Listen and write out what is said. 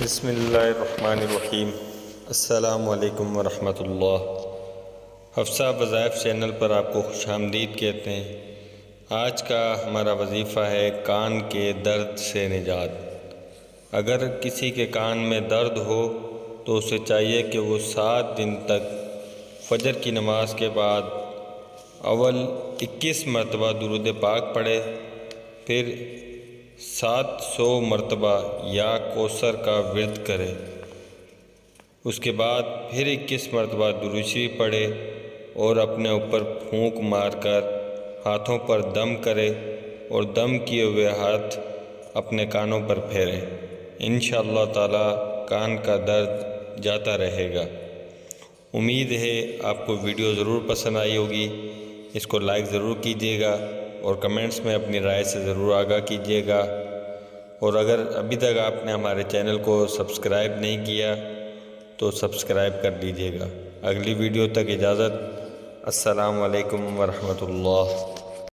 بسم اللہ الرحمن الرحیم۔ السلام علیکم ورحمۃ اللہ۔ حفصہ وظائف چینل پر آپ کو خوش آمدید کہتے ہیں۔ آج کا ہمارا وظیفہ ہے کان کے درد سے نجات۔ اگر کسی کے کان میں درد ہو تو اسے چاہیے کہ وہ 7 دن تک فجر کی نماز کے بعد اول 21 مرتبہ درود پاک پڑھے، پھر 700 مرتبہ یا کوثر کا ورد کرے، اس کے بعد پھر 21 مرتبہ درود شریف پڑھے اور اپنے اوپر پھونک مار کر ہاتھوں پر دم کرے اور دم کیے ہوئے ہاتھ اپنے کانوں پر پھیرے۔ انشاءاللہ تعالی کان کا درد جاتا رہے گا۔ امید ہے آپ کو ویڈیو ضرور پسند آئی ہوگی۔ اس کو لائک ضرور کیجیے گا اور کمنٹس میں اپنی رائے سے ضرور آگاہ کیجیے گا، اور اگر ابھی تک آپ نے ہمارے چینل کو سبسکرائب نہیں کیا تو سبسکرائب کر لیجیے گا۔ اگلی ویڈیو تک اجازت۔ السلام علیکم ورحمۃ اللہ۔